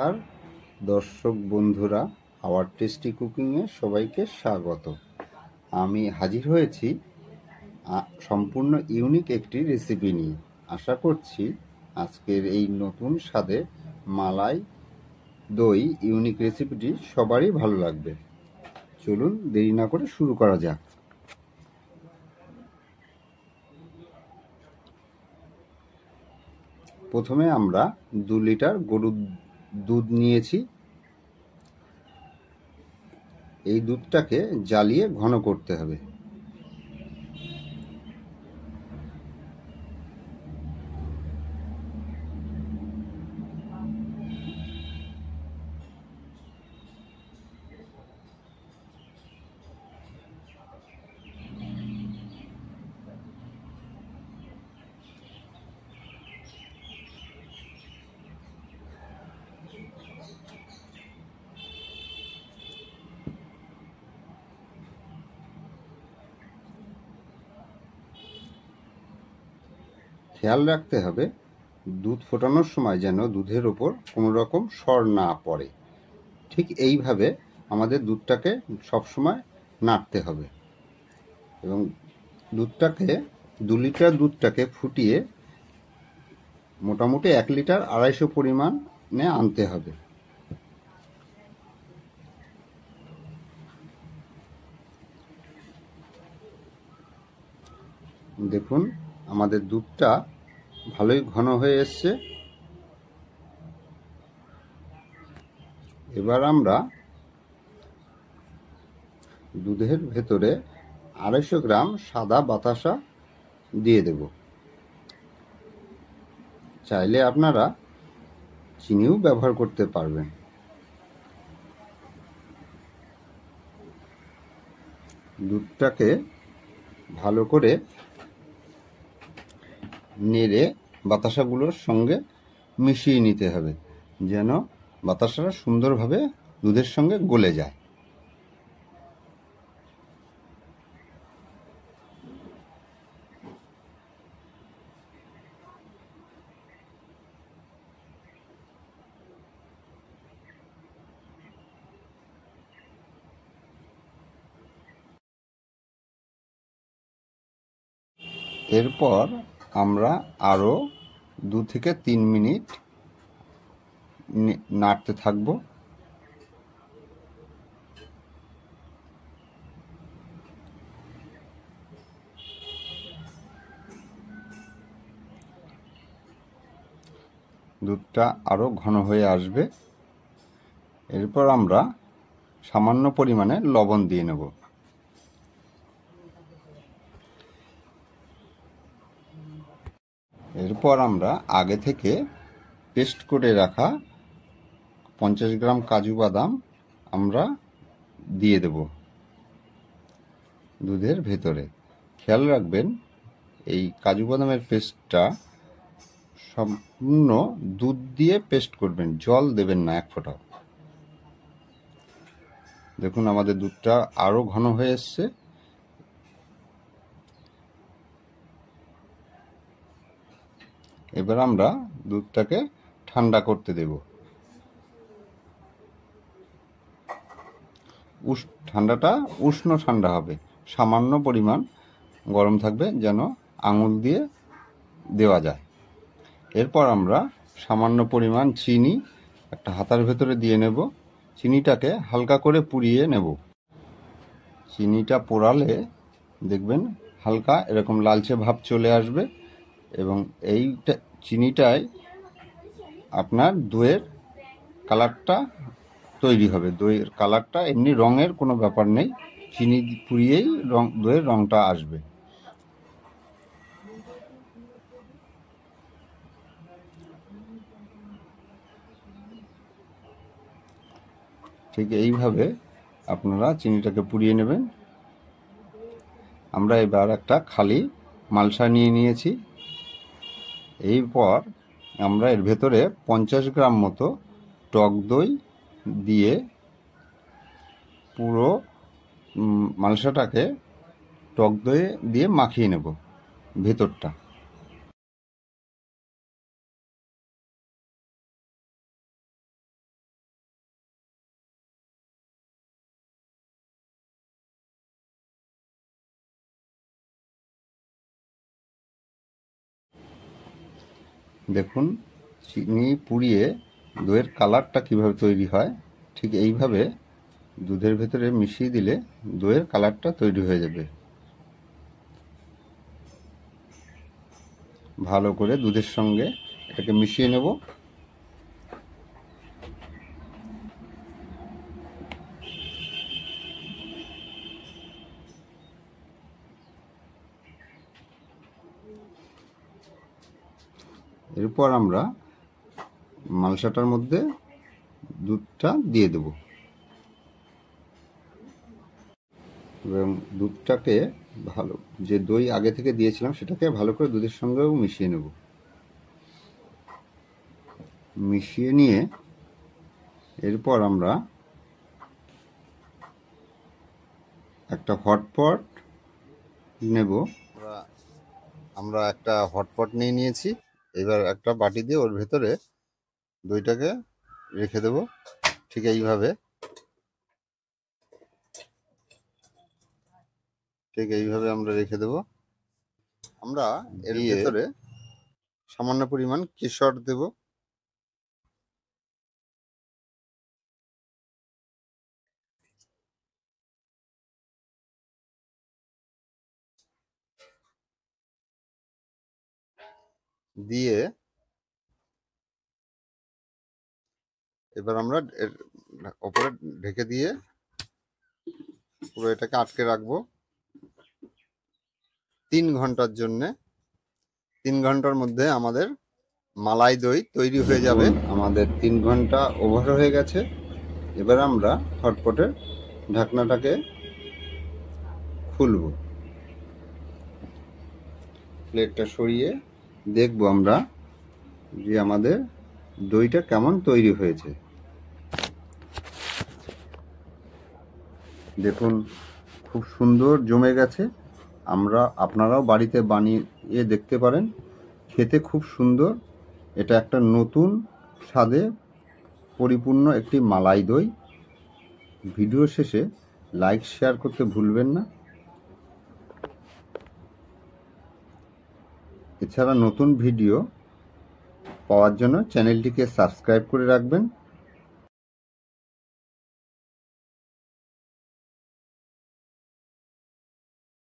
আর দর্শক বন্ধুরা, hour tasty কুকিংয়ে সবাইকে স্বাগত। আমি হাজির হয়েছি সম্পূর্ণ ইউনিক একটি রেসিপি নিয়ে। আশা করছি আজকের এই নতুন স্বাদে মালাই দই ইউনিক রেসিপিটি সবারই ভালো লাগবে। চলুন দেরি না করে শুরু করা যাক। প্রথমে আমরা 2 লিটার গরুর দুধ নিয়েছি। এই দুধটাকে জ্বালিয়ে ঘন করতে হবে। খেয়াল রাখতে হবে দুধ ফোটানোর সময় যেন দুধের ওপর কোনো রকম সর না পড়ে। ঠিক এইভাবে আমাদের দুধটাকে সবসময় নাড়তে হবে এবং দুধটাকে 2 লিটার দুধটাকে ফুটিয়ে মোটামুটি 1 লিটার 250 পরিমাণে আনতে হবে। দেখুন আমাদের দুধটা ভালোই ঘন হয়ে এসছে। এবার আমরা দুধের ভেতরে 250 গ্রাম সাদা বাতাসা দিয়ে দেব। চাইলে আপনারা চিনিও ব্যবহার করতে পারবেন। দুধটাকে ভালো করে নেড়ে বাতাসাগুলোর সঙ্গে মিশিয়ে নিতে হবে যেন বাতাসাটা সুন্দরভাবে দুধের সঙ্গে গলে যায়। এরপর আমরা আরও 2 থেকে 3 মিনিট নাড়তে থাকব। দুধটা আরও ঘন হয়ে আসবে। এরপর আমরা সামান্য পরিমাণে লবণ দিয়ে নেব। এরপর আমরা আগে থেকে পেস্ট করে রাখা 50 গ্রাম কাজু বাদাম আমরা দিয়ে দেব দুধের ভেতরে। খেয়াল রাখবেন এই কাজু বাদামের পেস্টটা সম্পূর্ণ দুধ দিয়ে পেস্ট করবেন, জল দেবেন না এক ফোঁটাও। দেখুন আমাদের দুধটা আরও ঘন হয়ে এসছে। এবার আমরা দুধটাকে ঠান্ডা করতে দেব। ঠান্ডাটা উষ্ণ ঠান্ডা হবে, সামান্য পরিমাণ গরম থাকবে যেন আঙুল দিয়ে দেওয়া যায়। এরপর আমরা সামান্য পরিমাণ চিনি একটা হাতার ভেতরে দিয়ে নেব। চিনিটাকে হালকা করে পুড়িয়ে নেব। চিনিটা পোড়ালে দেখবেন হালকা এরকম লালচে ভাব চলে আসবে এবং এইটা চিনিটাই আপনার দইয়ের কালারটা তৈরি হবে। দইয়ের কালারটা এমনি রঙের কোনো ব্যাপার নেই, চিনি পুড়িয়েই দইয়ের রঙটা আসবে। ঠিক এইভাবে আপনারা চিনিটাকে পুড়িয়ে নেবেন। আমরা এবার একটা খালি মালসা নিয়ে নিয়েছি। এরপর আমরা এর ভেতরে 50 গ্রাম মতো টক দই দিয়ে পুরো মালসাটাকে টক দই দিয়ে মাখিয়ে নেব ভেতরটা। দেখুন চিনি পুড়িয়ে দইয়ের কালারটা কিভাবে তৈরি হয়, ঠিক এইভাবে দুধের ভেতরে মিশিয়ে দিলে দইয়ের কালারটা তৈরি হয়ে যাবে। ভালো করে দুধের সঙ্গে এটাকে মিশিয়ে নেব। এরপর আমরা মালসাটার মধ্যে দুধটা দিয়ে দেব এবং দুধটাকে ভালো, যে দই আগে থেকে দিয়েছিলাম সেটাকে ভালো করে দুধের সঙ্গেও মিশিয়ে নেব। মিশিয়ে নিয়ে এরপর আমরা একটা হটপট নেব। আমরা একটা হটপট নিয়ে নিয়েছি। এবার একটা বাটি দিয়ে ওর ভেতরে দইটাকে রেখে দেব, ঠিক এইভাবে। আমরা রেখে দেব। আমরা এর ভেতরে সামান্য পরিমাণ কেশর দেব। দিয়ে এবার আমরা এর ওপরে ঢেকে দিয়ে পুরো এটাকে আটকে রাখবো 3 ঘন্টার জন্যে। 3 ঘন্টার মধ্যে আমাদের মালাই দই তৈরি হয়ে যাবে। আমাদের 3 ঘন্টা ওভার হয়ে গেছে। এবার আমরা হটপটের ঢাকনাটাকে খুলব। প্লেটটা সরিয়ে দেখব আমরা যে আমাদের দইটা কেমন তৈরি হয়েছে। দেখুন খুব সুন্দর জমে গেছে। আপনারাও বাড়িতে বানিয়ে দেখতে পারেন, খেতে খুব সুন্দর। এটা একটা নতুন স্বাদে পরিপূর্ণ একটি মালাই দই। ভিডিও শেষে লাইক শেয়ার করতে ভুলবেন না। এছাড়া নতুন ভিডিও পাওয়ার জন্য চ্যানেলটিকে সাবস্ক্রাইব করে রাখবেন।